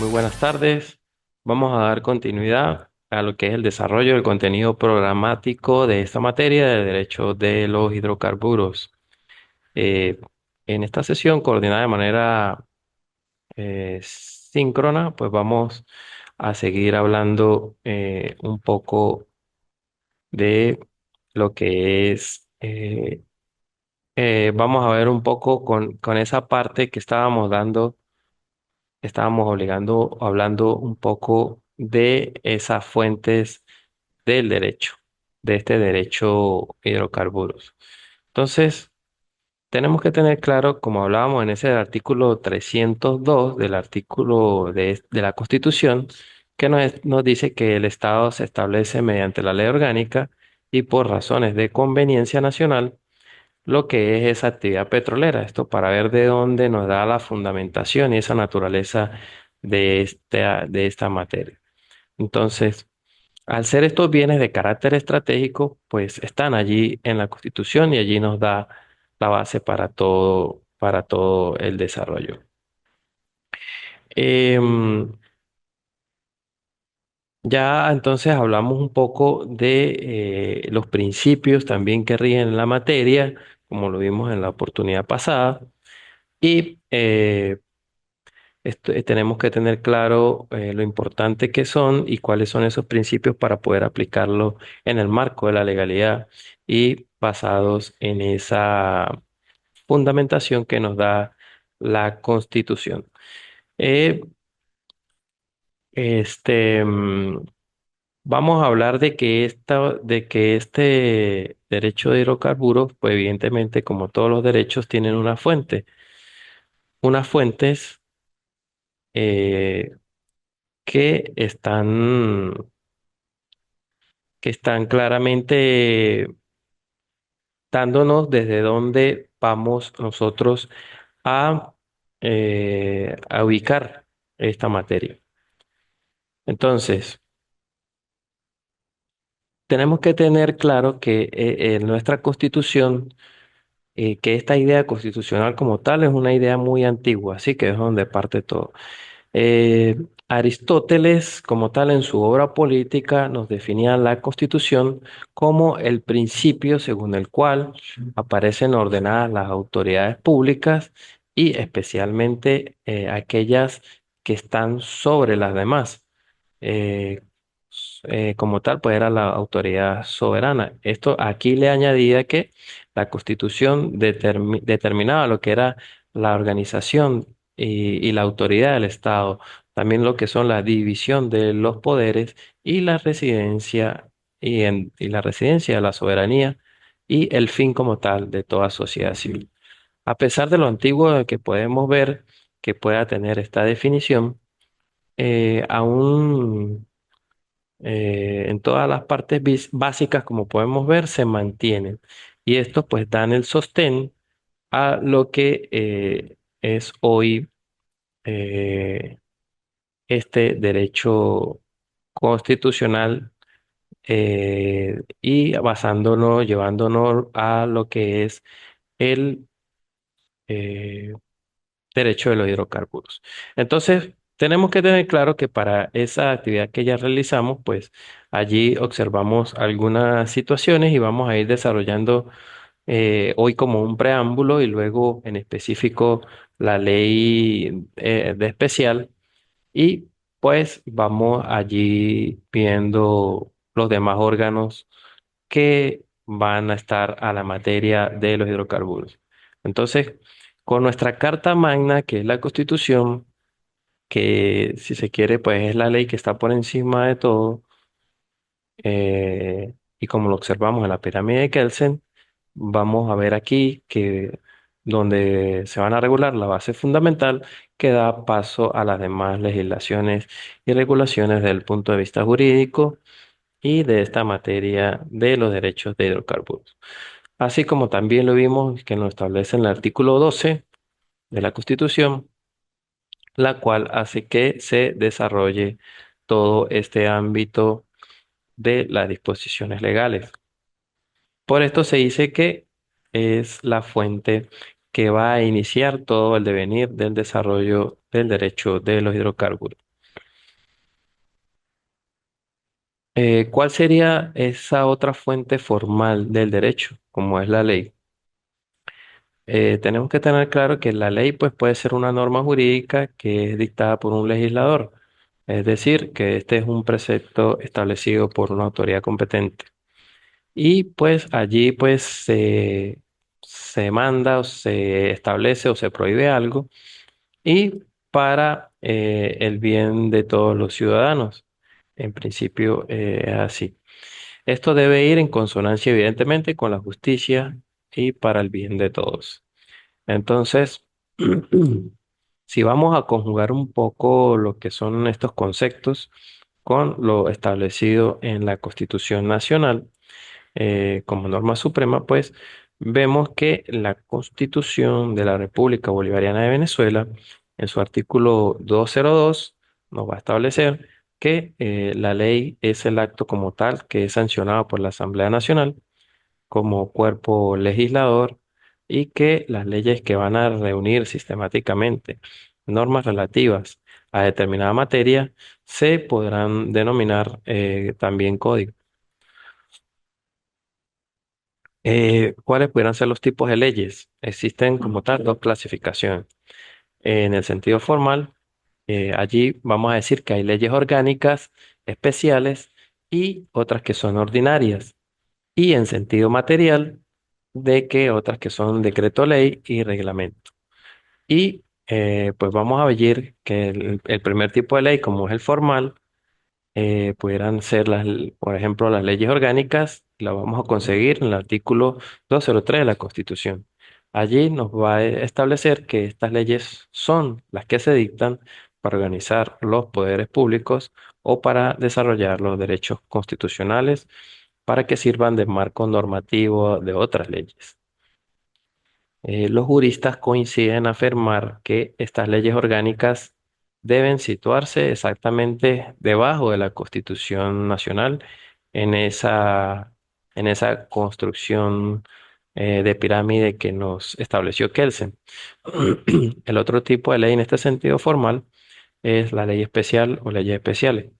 Muy buenas tardes. Vamos a dar continuidad a lo que es el desarrollo del contenido programático de esta materia de derecho de los hidrocarburos. Eh, en esta sesión, coordinada de manera síncrona, pues vamos a seguir hablando un poco de lo que es, vamos a ver un poco con esa parte que estábamos dando. Estábamos hablando un poco de esas fuentes del derecho, de este derecho hidrocarburos. Entonces, tenemos que tener claro, como hablábamos en ese artículo 302 del artículo de la Constitución, que nos dice que el Estado se establece mediante la ley orgánica y por razones de conveniencia nacional lo que es esa actividad petrolera. Esto para ver de dónde nos da la fundamentación y esa naturaleza de esta materia. Entonces, al ser estos bienes de carácter estratégico, pues están allí en la Constitución y allí nos da la base para todo el desarrollo. Em, ya entonces hablamos un poco de los principios también que rigen la materia, como lo vimos en la oportunidad pasada. Y tenemos que tener claro lo importante que son y cuáles son esos principios para poder aplicarlo en el marco de la legalidad y basados en esa fundamentación que nos da la Constitución. Eh, este, mm, Vamos a hablar de que este derecho de hidrocarburos, pues evidentemente, como todos los derechos, tienen una fuente. Unas fuentes eh, que que están claramente dándonos desde dónde vamos nosotros a, a ubicar esta materia. Entonces, tenemos que tener claro que en nuestra Constitución, que esta idea constitucional como tal es una idea muy antigua, así que es donde parte todo. Eh, Aristóteles, como tal, en su obra política, nos definía la Constitución como el principio según el cual aparecen ordenadas las autoridades públicas y especialmente aquellas que están sobre las demás. Eh, como tal, pues era la autoridad soberana. Esto aquí le añadía que la Constitución determinaba lo que era la organización y la autoridad del Estado, también lo que son la división de los poderes y la residencia y la residencia de la soberanía y el fin como tal de toda sociedad civil. A pesar de lo antiguo que podemos ver que pueda tener esta definición, aún en todas las partes básicas, como podemos ver, se mantienen. Y estos pues dan el sostén a lo que es hoy eh, este derecho constitucional y basándonos, llevándonos a lo que es el eh, derecho de los hidrocarburos. Entonces, tenemos que tener claro que para esa actividad que ya realizamos, pues allí observamos algunas situaciones y vamos a ir desarrollando hoy como un preámbulo y luego en específico la ley de especial y pues vamos allí viendo los demás órganos que van a estar a la materia de los hidrocarburos. Entonces, con nuestra Carta Magna, que es la Constitución, que si se quiere, pues es la ley que está por encima de todo, y como lo observamos en la pirámide de Kelsen, vamos a ver aquí que donde se van a regular la base fundamental que da paso a las demás legislaciones y regulaciones desde el punto de vista jurídico y de esta materia de los derechos de hidrocarburos. Así como también lo vimos que nos establece en el artículo 12 de la Constitución, la cual hace que se desarrolle todo este ámbito de las disposiciones legales. Por esto se dice que es la fuente que va a iniciar todo el devenir del desarrollo del derecho de los hidrocarburos. ¿Cuál sería esa otra fuente formal del derecho, como es la ley? Tenemos que tener claro que la ley pues, puede ser una norma jurídica que es dictada por un legislador, es decir, que este es un precepto establecido por una autoridad competente. Y pues allí pues se manda o se establece o se prohíbe algo y para el bien de todos los ciudadanos. En principio es así. Esto debe ir en consonancia evidentemente con la justicia y para el bien de todos. Entonces, si vamos a conjugar un poco lo que son estos conceptos con lo establecido en la Constitución Nacional como norma suprema, pues vemos que la Constitución de la República Bolivariana de Venezuela, en su artículo 202, nos va a establecer que la ley es el acto como tal que es sancionado por la Asamblea Nacional como cuerpo legislador y que las leyes que van a reunir sistemáticamente normas relativas a determinada materia se podrán denominar también código. ¿Cuáles pudieran ser los tipos de leyes? Existen como tal dos clasificaciones. En el sentido formal, allí vamos a decir que hay leyes orgánicas, especiales y otras que son ordinarias. Y en sentido material, de que otras que son decreto ley y reglamento. Y pues vamos a ver que el primer tipo de ley, como es el formal, pudieran ser por ejemplo, las leyes orgánicas, la vamos a conseguir en el artículo 203 de la Constitución. Allí nos va a establecer que estas leyes son las que se dictan para organizar los poderes públicos o para desarrollar los derechos constitucionales para que sirvan de marco normativo de otras leyes. Los juristas coinciden en afirmar que estas leyes orgánicas deben situarse exactamente debajo de la Constitución Nacional en en esa construcción de pirámide que nos estableció Kelsen. El otro tipo de ley en este sentido formal es la ley especial o leyes especiales.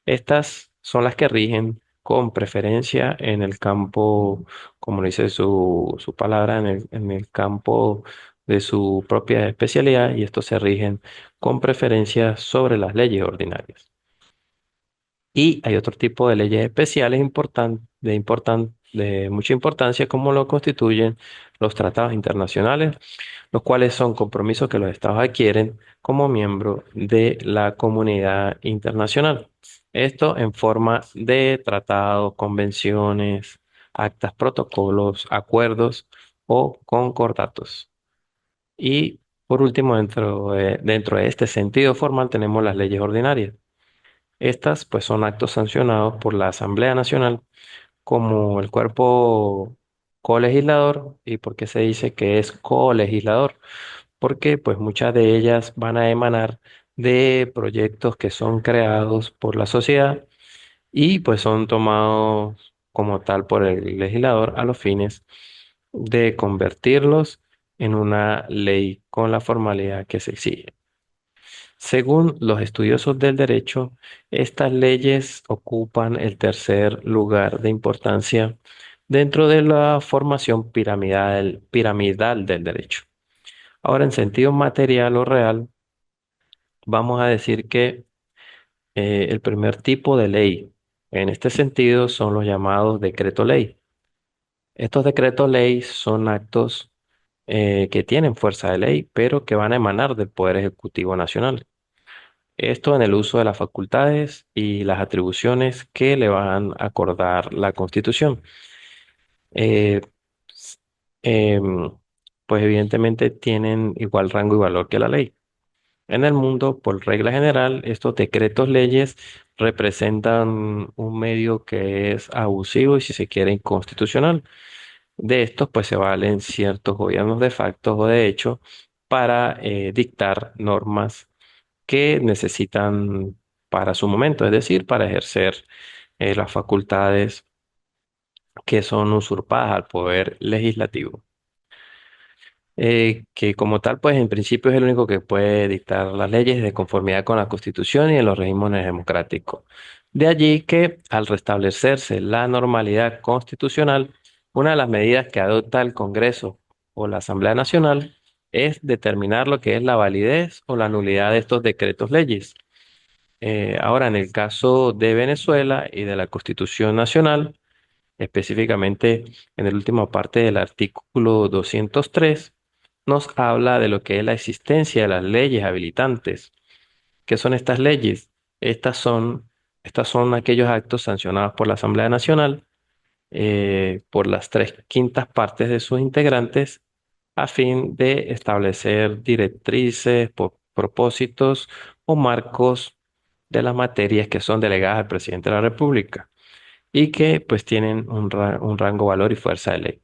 Estas son las que rigen con preferencia en el campo, como lo dice su palabra, en el campo de su propia especialidad y estos se rigen con preferencia sobre las leyes ordinarias. Y hay otro tipo de leyes especiales de mucha importancia, como lo constituyen los tratados internacionales, los cuales son compromisos que los estados adquieren como miembro de la comunidad internacional. Esto en forma de tratados, convenciones, actas, protocolos, acuerdos o concordatos. Y por último, dentro de este sentido formal tenemos las leyes ordinarias. Estas pues son actos sancionados por la Asamblea Nacional como el cuerpo colegislador. ¿Y por qué se dice que es colegislador? Porque pues muchas de ellas van a emanar de proyectos que son creados por la sociedad y pues son tomados como tal por el legislador a los fines de convertirlos en una ley con la formalidad que se exige. Según los estudiosos del derecho, estas leyes ocupan el tercer lugar de importancia dentro de la formación piramidal del derecho. Ahora, en sentido material o real, vamos a decir que el primer tipo de ley en este sentido son los llamados decreto ley. Estos decretos ley son actos que tienen fuerza de ley, pero que van a emanar del Poder Ejecutivo Nacional. Esto en el uso de las facultades y las atribuciones que le van a acordar la Constitución. Eh, s- em, pues evidentemente tienen igual rango y valor que la ley. En el mundo, por regla general, estos decretos leyes representan un medio que es abusivo y si se quiere inconstitucional. De estos, pues se valen ciertos gobiernos de facto o de hecho para dictar normas que necesitan para su momento, es decir, para ejercer las facultades que son usurpadas al poder legislativo. que como tal, pues en principio es el único que puede dictar las leyes de conformidad con la Constitución y en los regímenes democráticos. De allí que al restablecerse la normalidad constitucional, una de las medidas que adopta el Congreso o la Asamblea Nacional es determinar lo que es la validez o la nulidad de estos decretos leyes. Ahora, en el caso de Venezuela y de la Constitución Nacional, específicamente en la última parte del artículo 203, nos habla de lo que es la existencia de las leyes habilitantes. ¿Qué son estas leyes? Estas son, estas son aquellos actos sancionados por la Asamblea Nacional, por las tres quintas partes de sus integrantes, a fin de establecer directrices, propósitos o marcos de las materias que son delegadas al presidente de la República y que pues tienen un rango, valor y fuerza de ley.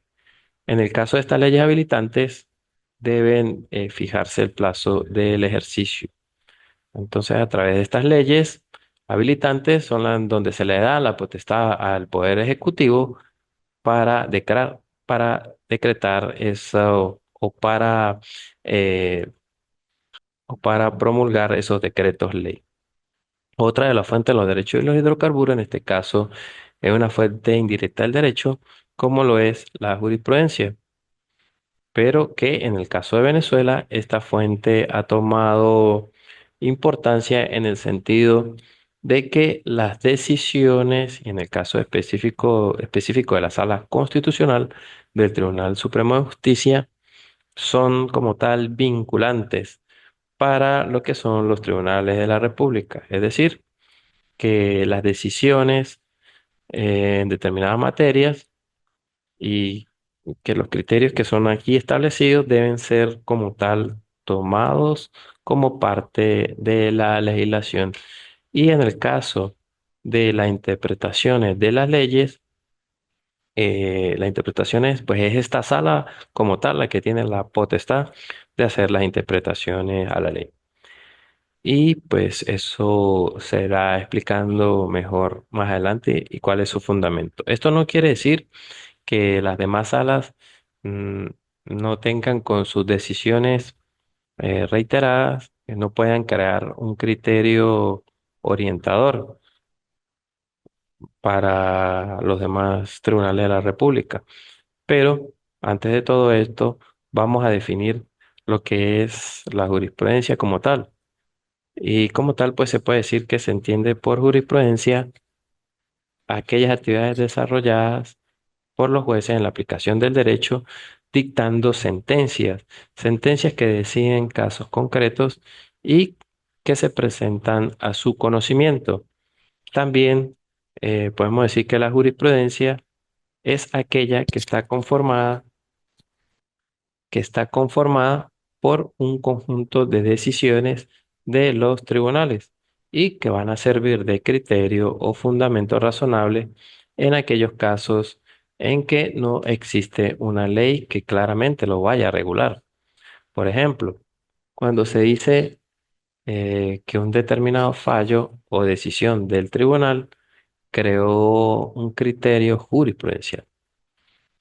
En el caso de estas leyes habilitantes, deben fijarse el plazo del ejercicio. Entonces, a través de estas leyes habilitantes son las donde se le da la potestad al Poder Ejecutivo para decretar eso eh, o para promulgar esos decretos ley. Otra de las fuentes de los derechos y los hidrocarburos, en este caso, es una fuente indirecta del derecho, como lo es la jurisprudencia, pero que en el caso de Venezuela, esta fuente ha tomado importancia en el sentido de que las decisiones, y en el caso específico de la Sala Constitucional del Tribunal Supremo de Justicia, son como tal vinculantes para lo que son los tribunales de la República. Es decir, que las decisiones en determinadas materias y que los criterios que son aquí establecidos deben ser como tal tomados como parte de la legislación. Y en el caso de las interpretaciones de las leyes, la interpretación es, pues es esta sala como tal la que tiene la potestad de hacer las interpretaciones a la ley. Y pues eso se irá explicando mejor más adelante y cuál es su fundamento. Esto no quiere decir que las demás salas mm, no tengan con sus decisiones reiteradas, que no puedan crear un criterio orientador para los demás tribunales de la República. Pero antes de todo esto, vamos a definir lo que es la jurisprudencia como tal. Y como tal, pues se puede decir que se entiende por jurisprudencia aquellas actividades desarrolladas por los jueces en la aplicación del derecho, dictando sentencias que deciden casos concretos y que se presentan a su conocimiento. También podemos decir que la jurisprudencia es aquella que está conformada por un conjunto de decisiones de los tribunales y que van a servir de criterio o fundamento razonable en aquellos casos en que no existe una ley que claramente lo vaya a regular. Por ejemplo, cuando se dice que un determinado fallo o decisión del tribunal creó un criterio jurisprudencial.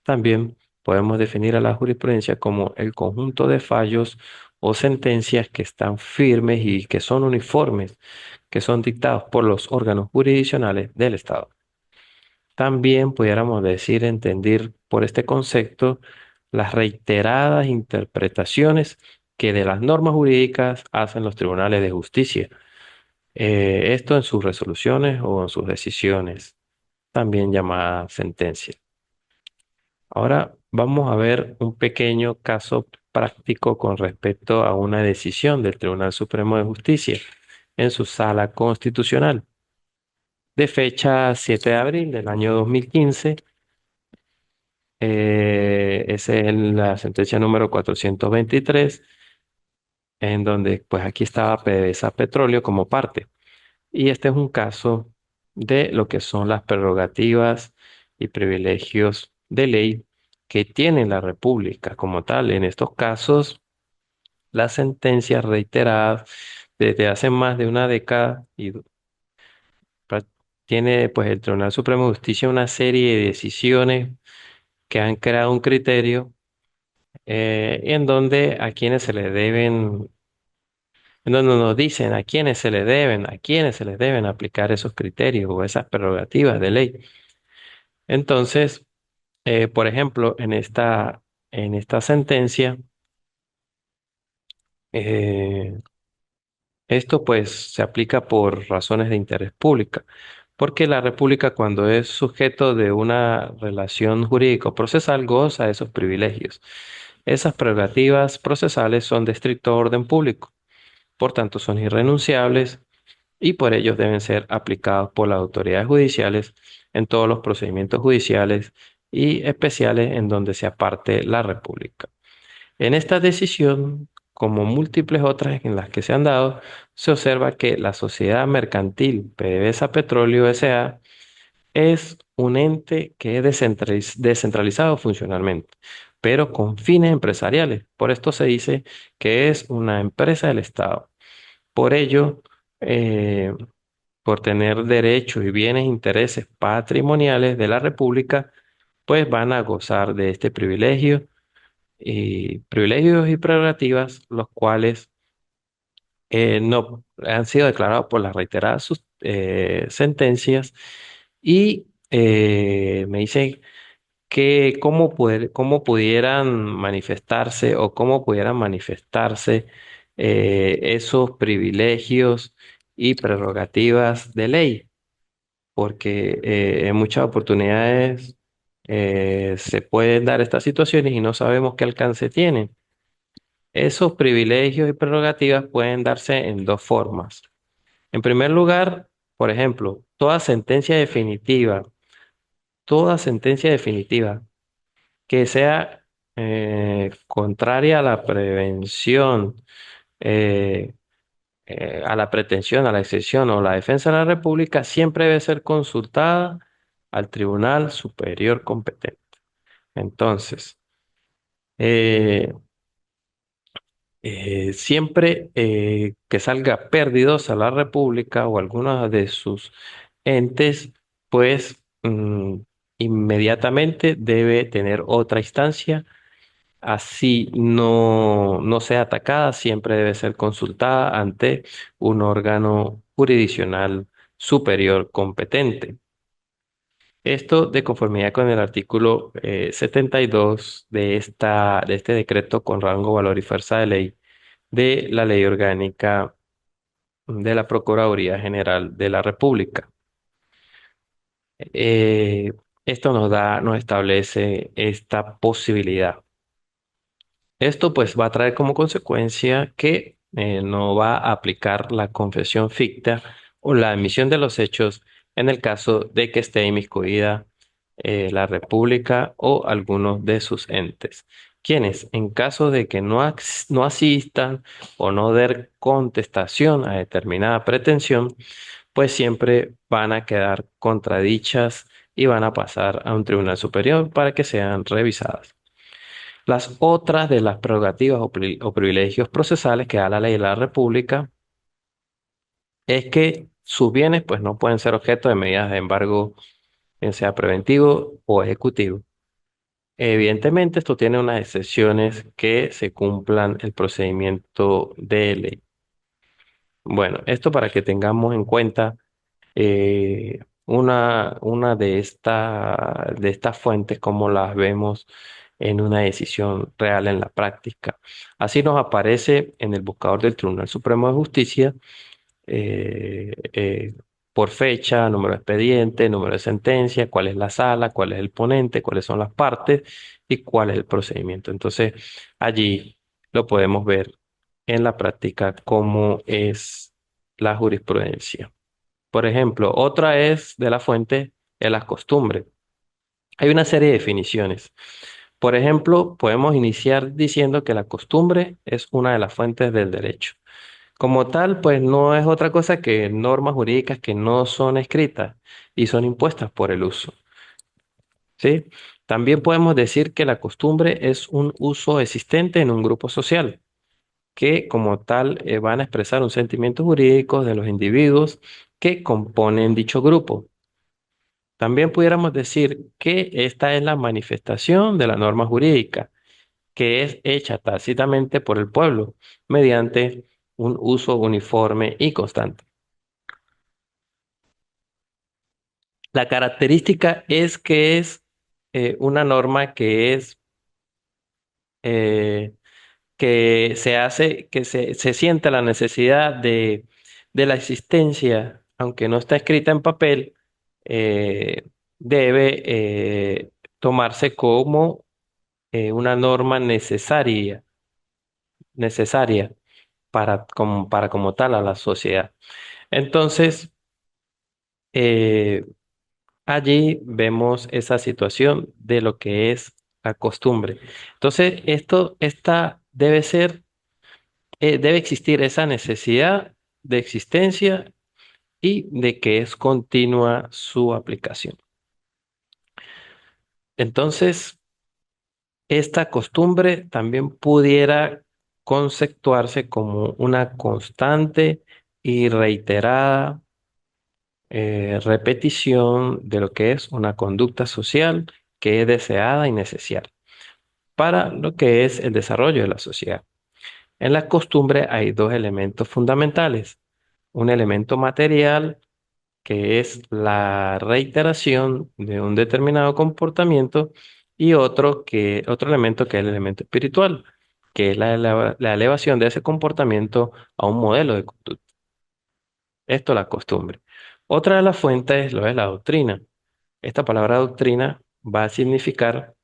También podemos definir a la jurisprudencia como el conjunto de fallos o sentencias que están firmes y que son uniformes, que son dictados por los órganos jurisdiccionales del Estado. También pudiéramos decir, entender por este concepto las reiteradas interpretaciones que de las normas jurídicas hacen los tribunales de justicia. Esto en sus resoluciones o en sus decisiones, también llamadas sentencias. Ahora vamos a ver un pequeño caso práctico con respecto a una decisión del Tribunal Supremo de Justicia en su sala constitucional de fecha 7 de abril del año 2015. Esa es la sentencia número 423, en donde pues aquí estaba PDVSA Petróleo como parte. Y este es un caso de lo que son las prerrogativas y privilegios de ley que tiene la República como tal. En estos casos, las sentencias reiteradas desde hace más de una década pra- tiene pues el Tribunal Supremo de Justicia una serie de decisiones que han creado un criterio en donde a quienes se le deben, en donde nos dicen a quiénes se le deben, a quiénes se les deben aplicar esos criterios o esas prerrogativas de ley. Entonces, por ejemplo, en esta sentencia, eh, esto pues se aplica por razones de interés público, porque la República cuando es sujeto de una relación jurídico-procesal goza de esos privilegios. Esas prerrogativas procesales son de estricto orden público, por tanto son irrenunciables y por ello deben ser aplicados por las autoridades judiciales en todos los procedimientos judiciales y especiales en donde se aparte la República. En esta decisión, como múltiples otras en las que se han dado, se observa que la sociedad mercantil PDVSA Petróleo S.A. es un ente que es descentralizado funcionalmente, pero con fines empresariales. Por esto se dice que es una empresa del Estado. Por ello, eh, por tener derechos y bienes e intereses patrimoniales de la República, pues van a gozar de este privilegio y privilegios y prerrogativas, los cuales no han sido declarados por las reiteradas sentencias y me dicen que cómo pudieran manifestarse o cómo pudieran manifestarse esos privilegios y prerrogativas de ley, porque en muchas oportunidades se pueden dar estas situaciones y no sabemos qué alcance tienen. Esos privilegios y prerrogativas pueden darse en dos formas. En primer lugar, por ejemplo, toda sentencia definitiva que sea contraria a la prevención, eh, a la pretensión, a la excepción o la defensa de la República, siempre debe ser consultada al Tribunal Superior competente. Entonces, eh, siempre que salga perdidosa la República o alguno de sus entes, pues inmediatamente debe tener otra instancia. Así no sea atacada, siempre debe ser consultada ante un órgano jurisdiccional superior competente. Esto de conformidad con el artículo 72 de este decreto con rango, valor y fuerza de ley de la Ley Orgánica de la Procuraduría General de la República. Eh, Esto nos establece esta posibilidad. Esto pues va a traer como consecuencia que no va a aplicar la confesión ficta o la admisión de los hechos en el caso de que esté inmiscuida la República o algunos de sus entes, quienes en caso de que no asistan o no den contestación a determinada pretensión, pues siempre van a quedar contradichas y van a pasar a un tribunal superior para que sean revisadas. Las otras de las prerrogativas o privilegios procesales que da la ley de la República es que sus bienes pues no pueden ser objeto de medidas de embargo, bien sea preventivo o ejecutivo. Evidentemente, esto tiene unas excepciones que se cumplan el procedimiento de ley. Bueno, esto para que tengamos en cuenta una de estas fuentes como las vemos en una decisión real en la práctica. Así nos aparece en el buscador del Tribunal Supremo de Justicia por fecha, número de expediente, número de sentencia, cuál es la sala, cuál es el ponente, cuáles son las partes y cuál es el procedimiento. Entonces, allí lo podemos ver en la práctica cómo es la jurisprudencia. Por ejemplo, otra es de la fuente de las costumbres. Hay una serie de definiciones. Por ejemplo, podemos iniciar diciendo que la costumbre es una de las fuentes del derecho. Como tal, pues no es otra cosa que normas jurídicas que no son escritas y son impuestas por el uso, ¿sí? También podemos decir que la costumbre es un uso existente en un grupo social, que como tal van a expresar un sentimiento jurídico de los individuos que componen dicho grupo. También pudiéramos decir que esta es la manifestación de la norma jurídica que es hecha tácitamente por el pueblo mediante un uso uniforme y constante. La característica es que es una norma eh, que se hace, que se siente la necesidad de la existencia, aunque no está escrita en papel, eh, debe tomarse como una norma necesaria para como tal a la sociedad. Entonces, eh, allí vemos esa situación de lo que es la costumbre. Entonces, esta debe ser, debe existir esa necesidad de existencia y de que es continua su aplicación. Entonces, esta costumbre también pudiera conceptuarse como una constante y reiterada repetición de lo que es una conducta social que es deseada y necesaria para lo que es el desarrollo de la sociedad. En la costumbre hay dos elementos fundamentales, un elemento material que es la reiteración de un determinado comportamiento y otro elemento que es el elemento espiritual, que es la elevación de ese comportamiento a un modelo de conducta. Esto es la costumbre. Otra de las fuentes lo es la doctrina. Esta palabra doctrina va a significar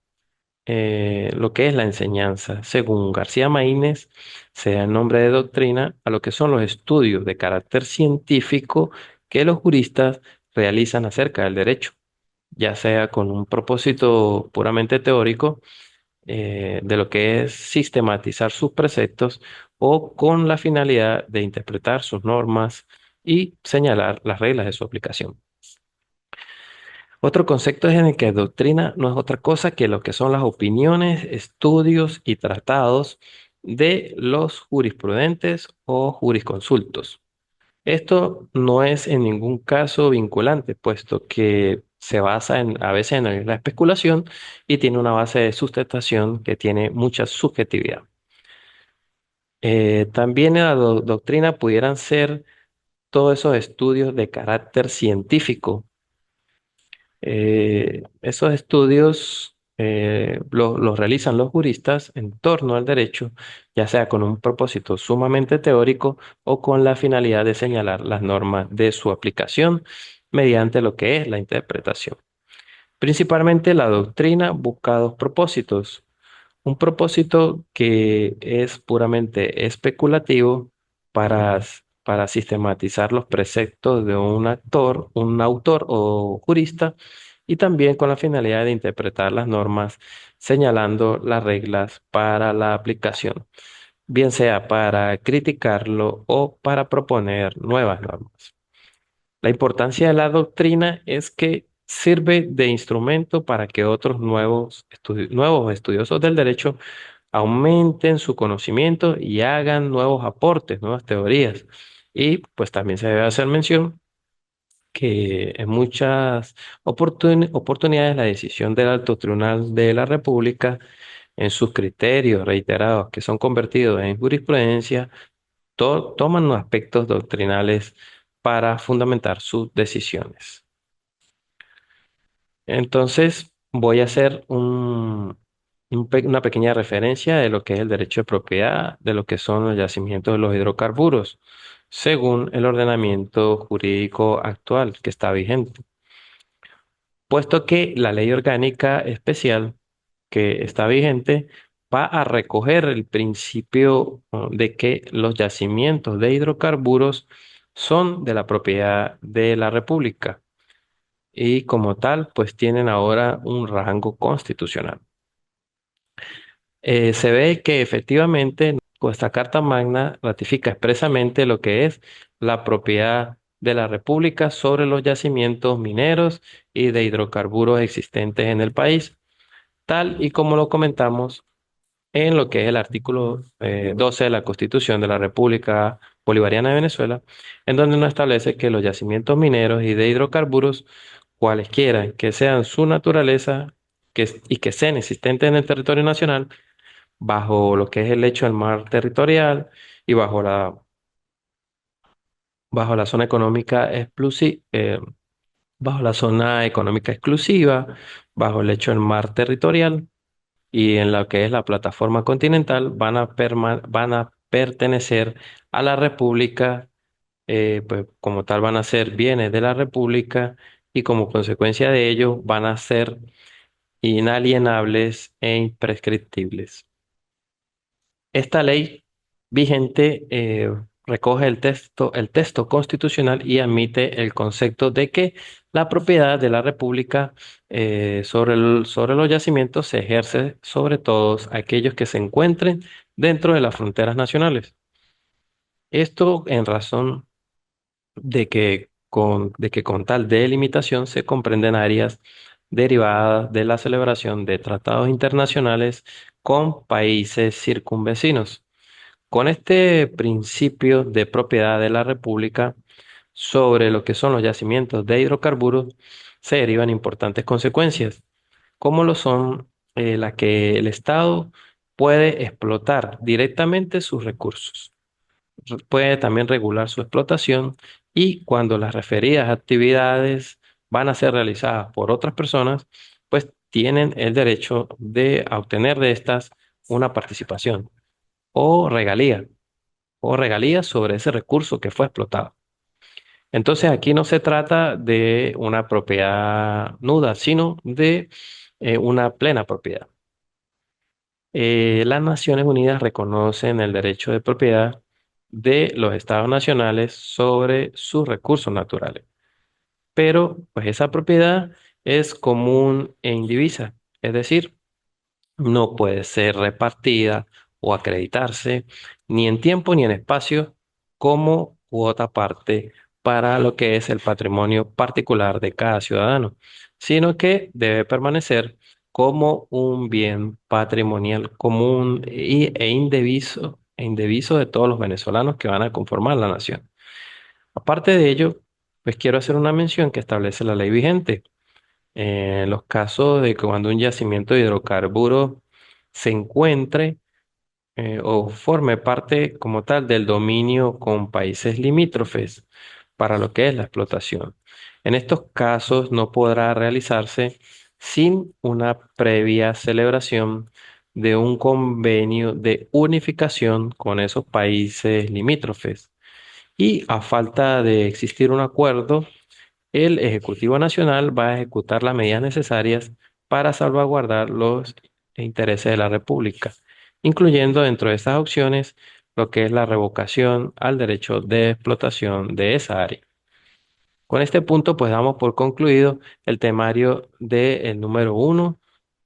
lo que es la enseñanza. Según García Maínez, se da el nombre de doctrina a lo que son los estudios de carácter científico que los juristas realizan acerca del derecho, ya sea con un propósito puramente teórico de lo que es sistematizar sus preceptos o con la finalidad de interpretar sus normas y señalar las reglas de su aplicación. Otro concepto es en el que doctrina no es otra cosa que lo que son las opiniones, estudios y tratados de los jurisprudentes o jurisconsultos. Esto no es en ningún caso vinculante, puesto que se basa a veces en la especulación y tiene una base de sustentación que tiene mucha subjetividad. También en la doctrina pudieran ser todos esos estudios de carácter científico. Esos estudios los realizan los juristas en torno al derecho, ya sea con un propósito sumamente teórico o con la finalidad de señalar las normas de su aplicación mediante lo que es la interpretación. Principalmente la doctrina busca dos propósitos. Un propósito que es puramente especulativo para sistematizar los preceptos de un autor o jurista, y también con la finalidad de interpretar las normas señalando las reglas para la aplicación, bien sea para criticarlo o para proponer nuevas normas. La importancia de la doctrina es que sirve de instrumento para que otros nuevos estudiosos del derecho aumenten su conocimiento y hagan nuevos aportes, nuevas teorías. Y pues también se debe hacer mención que en muchas oportunidades la decisión del Alto Tribunal de la República en sus criterios reiterados que son convertidos en jurisprudencia, toman los aspectos doctrinales para fundamentar sus decisiones. Entonces, voy a hacer una pequeña referencia de lo que es el derecho de propiedad, de lo que son los yacimientos de los hidrocarburos, según el ordenamiento jurídico actual que está vigente. Puesto que la ley orgánica especial que está vigente va a recoger el principio de que los yacimientos de hidrocarburos son de la propiedad de la República y como tal, pues tienen ahora un rango constitucional. Se ve que efectivamente esta Carta Magna ratifica expresamente lo que es la propiedad de la República sobre los yacimientos mineros y de hidrocarburos existentes en el país, tal y como lo comentamos en lo que es el artículo 12 de la Constitución de la República Bolivariana de Venezuela, en donde nos establece que los yacimientos mineros y de hidrocarburos, cualesquiera que sean su naturaleza y que sean existentes en el territorio nacional, bajo lo que es el lecho del mar territorial y bajo la zona económica bajo la zona económica exclusiva, bajo el lecho del mar territorial y en lo que es la plataforma continental van a pertenecer a la República, pues como tal van a ser bienes de la República y como consecuencia de ello van a ser inalienables e imprescriptibles. Esta ley vigente recoge el texto constitucional y admite el concepto de que la propiedad de la República sobre los yacimientos se ejerce sobre todos aquellos que se encuentren dentro de las fronteras nacionales. Esto en razón de que con tal delimitación se comprenden áreas derivadas de la celebración de tratados internacionales con países circunvecinos. Con este principio de propiedad de la República sobre lo que son los yacimientos de hidrocarburos, se derivan importantes consecuencias, como lo son la que el Estado puede explotar directamente sus recursos, puede también regular su explotación y cuando las referidas actividades van a ser realizadas por otras personas, pues tienen el derecho de obtener de estas una participación o regalías sobre ese recurso que fue explotado. Entonces aquí no se trata de una propiedad nuda, sino de una plena propiedad. Las Naciones Unidas reconocen el derecho de propiedad de los estados nacionales sobre sus recursos naturales, pero pues esa propiedad es común e indivisa, es decir, no puede ser repartida o acreditarse ni en tiempo ni en espacio como cuota parte para lo que es el patrimonio particular de cada ciudadano, sino que debe permanecer como un bien patrimonial común e indeviso de todos los venezolanos que van a conformar la nación. Aparte de ello, pues quiero hacer una mención que establece la ley vigente. En los casos de que cuando un yacimiento de hidrocarburos se encuentre o forme parte como tal del dominio con países limítrofes para lo que es la explotación. En estos casos no podrá realizarse sin una previa celebración de un convenio de unificación con esos países limítrofes. Y a falta de existir un acuerdo, el Ejecutivo Nacional va a ejecutar las medidas necesarias para salvaguardar los intereses de la República, incluyendo dentro de estas opciones lo que es la revocación al derecho de explotación de esa área. Con este punto, pues damos por concluido el temario del número uno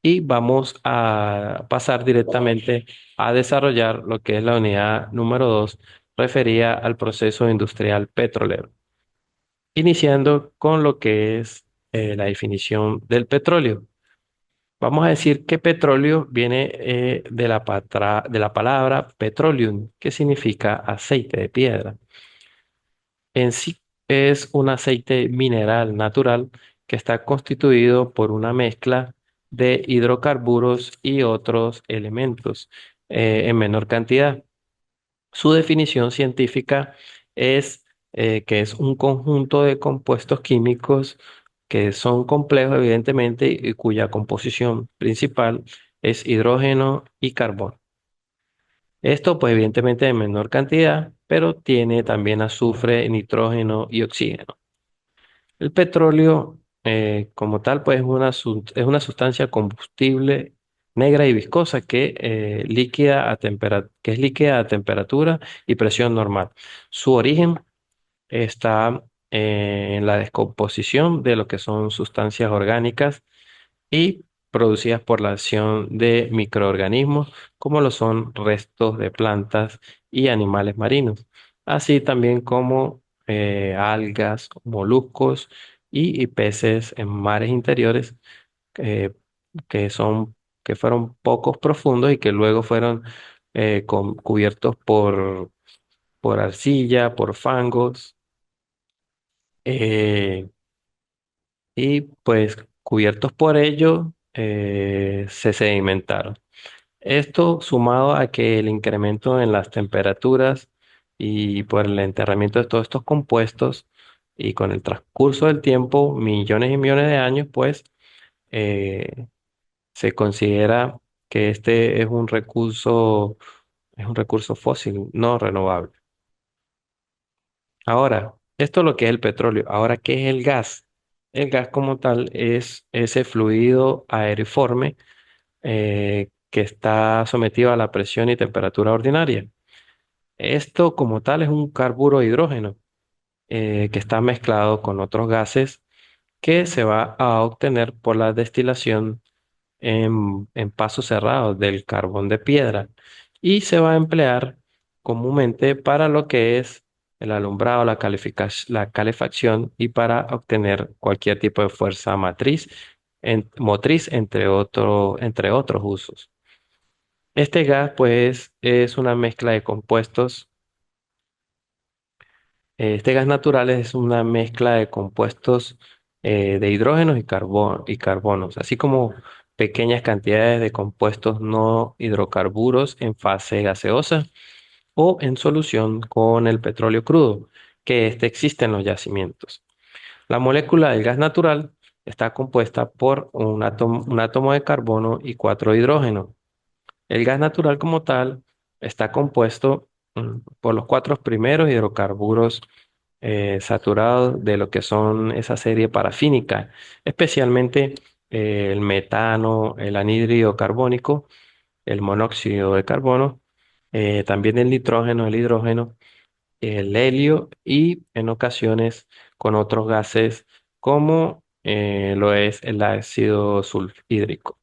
y vamos a pasar directamente a desarrollar lo que es la unidad número dos, referida al proceso industrial petrolero, iniciando con lo que es la definición del petróleo. Vamos a decir que petróleo viene de la palabra petroleum, que significa aceite de piedra. En sí es un aceite mineral natural que está constituido por una mezcla de hidrocarburos y otros elementos en menor cantidad. Su definición científica es que es un conjunto de compuestos químicos que son complejos, evidentemente, y cuya composición principal es hidrógeno y carbono. Esto, pues, evidentemente, en menor cantidad, pero tiene también azufre, nitrógeno y oxígeno. El petróleo, como tal, pues, es una sustancia combustible negra y viscosa que es líquida a temperatura y presión normal. Su origen está en la descomposición de lo que son sustancias orgánicas y producidas por la acción de microorganismos, como lo son restos de plantas y animales marinos, así también como algas, moluscos y peces en mares interiores eh, que son, que fueron pocos profundos y que luego fueron cubiertos por arcilla, por fangos, eh, y pues cubiertos por ello se sedimentaron. Esto sumado a que el incremento en las temperaturas y por el enterramiento de todos estos compuestos y con el transcurso del tiempo, millones y millones de años, pues eh, se considera que este es un recurso fósil no renovable. Ahora, esto es lo que es el petróleo. Ahora, ¿qué es el gas? El gas como tal es ese fluido aeriforme que está sometido a la presión y temperatura ordinaria. Esto como tal es un carburo de hidrógeno que está mezclado con otros gases que se va a obtener por la destilación en pasos cerrados del carbón de piedra y se va a emplear comúnmente para lo que es el alumbrado, la calefacción y para obtener cualquier tipo de fuerza motriz, entre otros usos. Este gas, pues, es una mezcla de compuestos. Este gas natural es una mezcla de compuestos de hidrógenos y carbonos, así como pequeñas cantidades de compuestos no hidrocarburos en fase gaseosa o en solución con el petróleo crudo, que este existe en los yacimientos. La molécula del gas natural está compuesta por un átomo de carbono y cuatro hidrógenos. El gas natural como tal está compuesto por los cuatro primeros hidrocarburos saturados de lo que son esa serie parafínica, especialmente el metano, el anhídrido carbónico, el monóxido de carbono, también el nitrógeno, el hidrógeno, el helio y en ocasiones con otros gases como lo es el ácido sulfhídrico.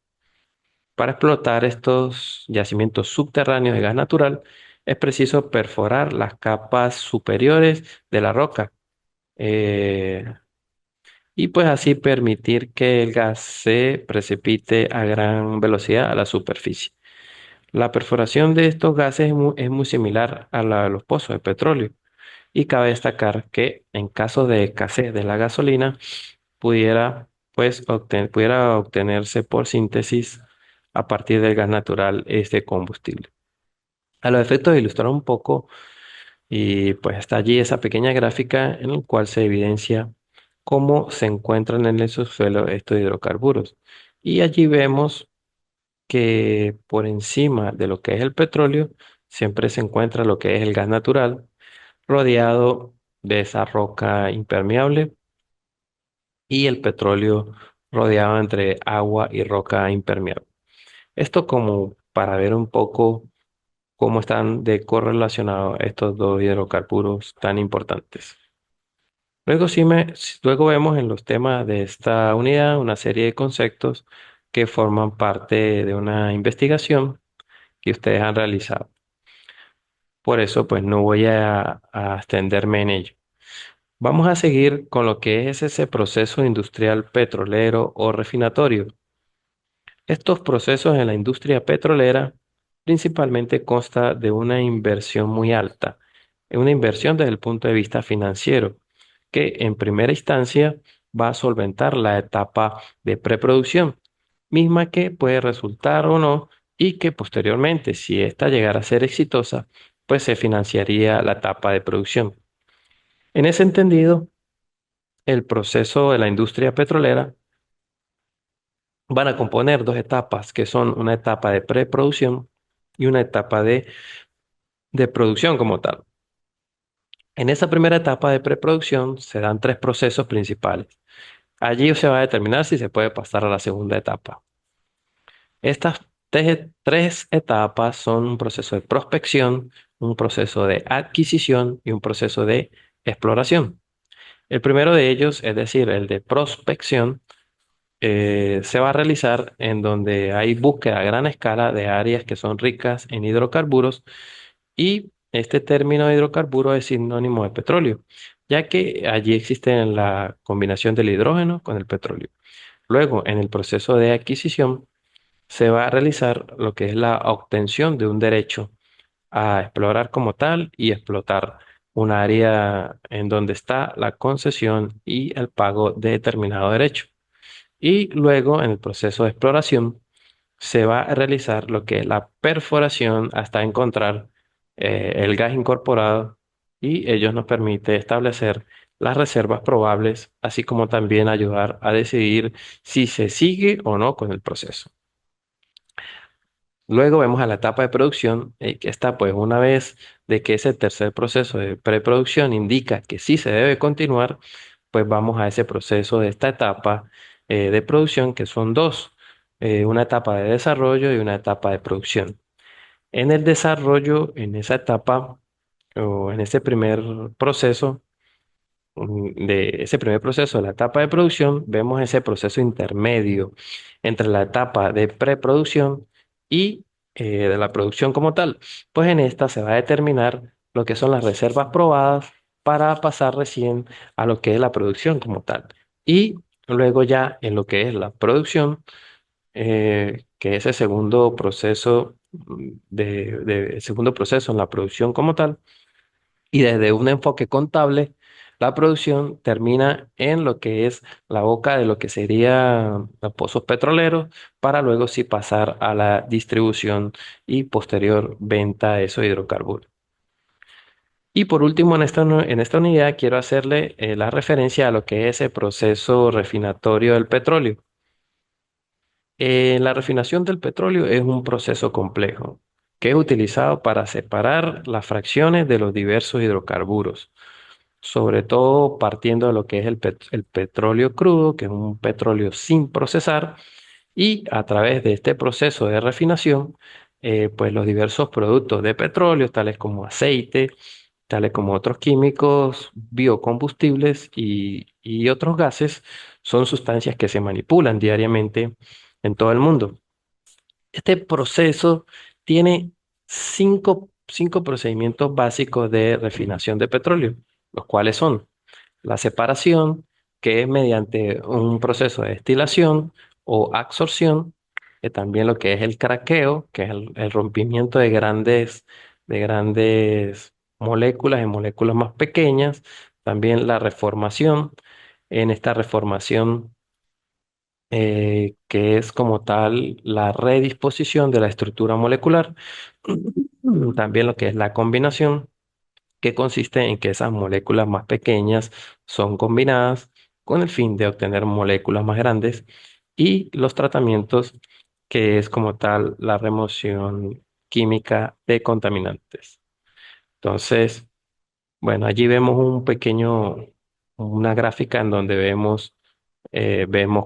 Para explotar estos yacimientos subterráneos de gas natural, es preciso perforar las capas superiores de la roca eh, y pues así permitir que el gas se precipite a gran velocidad a la superficie. La perforación de estos gases es muy similar a la de los pozos de petróleo y cabe destacar que en caso de escasez de la gasolina pudiera obtenerse por síntesis a partir del gas natural este combustible. A los efectos de ilustrar un poco, y pues está allí esa pequeña gráfica en la cual se evidencia cómo se encuentran en el subsuelo estos hidrocarburos. Y allí vemos que por encima de lo que es el petróleo, siempre se encuentra lo que es el gas natural, rodeado de esa roca impermeable y el petróleo rodeado entre agua y roca impermeable. Esto como para ver un poco cómo están de correlacionados estos dos hidrocarburos tan importantes. Luego vemos en los temas de esta unidad una serie de conceptos que forman parte de una investigación que ustedes han realizado. Por eso, pues no voy a extenderme en ello. Vamos a seguir con lo que es ese proceso industrial petrolero o refinatorio. Estos procesos en la industria petrolera principalmente consta de una inversión muy alta, una inversión desde el punto de vista financiero, que en primera instancia va a solventar la etapa de preproducción, misma que puede resultar o no y que posteriormente, si ésta llegara a ser exitosa, pues se financiaría la etapa de producción. En ese entendido, el proceso de la industria petrolera van a componer dos etapas, que son una etapa de preproducción y una etapa de producción como tal. En esa primera etapa de preproducción se dan tres procesos principales. Allí se va a determinar si se puede pasar a la segunda etapa. Estas tres etapas son un proceso de prospección, un proceso de adquisición y un proceso de exploración. El primero de ellos, es decir, el de prospección, se va a realizar en donde hay búsqueda a gran escala de áreas que son ricas en hidrocarburos y este término de hidrocarburo es sinónimo de petróleo, ya que allí existe la combinación del hidrógeno con el petróleo. Luego, en el proceso de adquisición, se va a realizar lo que es la obtención de un derecho a explorar como tal y explotar un área en donde está la concesión y el pago de determinado derecho. Y luego, en el proceso de exploración, se va a realizar lo que es la perforación hasta encontrar el gas incorporado y ello nos permite establecer las reservas probables, así como también ayudar a decidir si se sigue o no con el proceso. Luego vemos a la etapa de producción, que está pues una vez de que ese tercer proceso de preproducción indica que sí se debe continuar, pues vamos a ese proceso de esta etapa de producción, que son dos, una etapa de desarrollo y una etapa de producción. En el desarrollo, en esa etapa o en ese primer proceso, de ese primer proceso, la etapa de producción, vemos ese proceso intermedio entre la etapa de preproducción y de la producción como tal. Pues en esta se va a determinar lo que son las reservas probadas para pasar recién a lo que es la producción como tal. Y luego ya en lo que es la producción, que es el segundo proceso el segundo proceso en la producción como tal, y desde un enfoque contable, la producción termina en lo que es la boca de lo que serían los pozos petroleros, para luego sí pasar a la distribución y posterior venta de esos hidrocarburos. Y por último, en esta unidad quiero hacerle la referencia a lo que es el proceso refinatorio del petróleo. La refinación del petróleo es un proceso complejo que es utilizado para separar las fracciones de los diversos hidrocarburos, sobre todo partiendo de lo que es el petróleo crudo, que es un petróleo sin procesar, y a través de este proceso de refinación, pues los diversos productos de petróleo, tales como aceite, tales como otros químicos, biocombustibles y otros gases, son sustancias que se manipulan diariamente en todo el mundo. Este proceso tiene cinco procedimientos básicos de refinación de petróleo, los cuales son la separación, que es mediante un proceso de destilación o absorción, también lo que es el craqueo, que es el rompimiento de grandes moléculas en moléculas más pequeñas, también la reformación. En esta reformación, que es como tal la redisposición de la estructura molecular, también lo que es la combinación, que consiste en que esas moléculas más pequeñas son combinadas con el fin de obtener moléculas más grandes, y los tratamientos, que es como tal la remoción química de contaminantes. Entonces, bueno, allí vemos una gráfica en donde vemos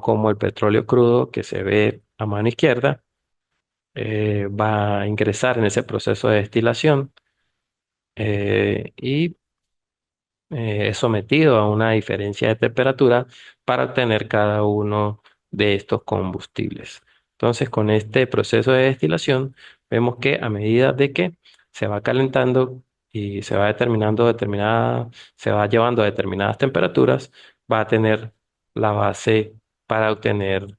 como el petróleo crudo, que se ve a mano izquierda, va a ingresar en ese proceso de destilación y es sometido a una diferencia de temperatura para obtener cada uno de estos combustibles. Entonces, con este proceso de destilación, vemos que a medida de que se va calentando y se va llevando a determinadas temperaturas, va a tener la base para obtener,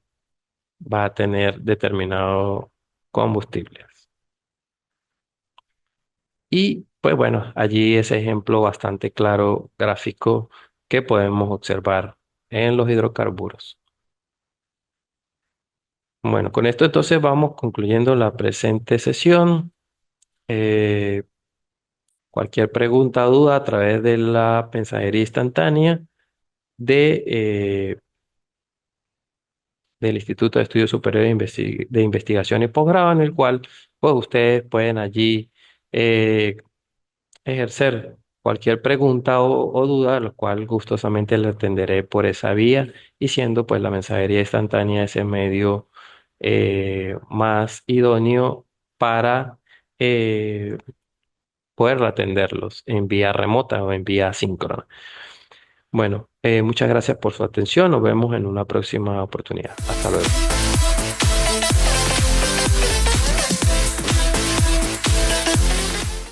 va a tener determinado combustible. Y pues bueno, allí ese ejemplo bastante claro gráfico que podemos observar en los hidrocarburos. Bueno, con esto entonces vamos concluyendo la presente sesión. Eh, Cualquier pregunta o duda a través de la mensajería instantánea de, del Instituto de Estudios Superiores de Investigación y Posgrado, en el cual pues ustedes pueden allí eh, ejercer cualquier pregunta o duda, lo cual gustosamente le atenderé por esa vía, y siendo pues la mensajería instantánea ese medio más idóneo para eh, poder atenderlos en vía remota o en vía asíncrona. Bueno, muchas gracias por su atención. Nos vemos en una próxima oportunidad. Hasta luego.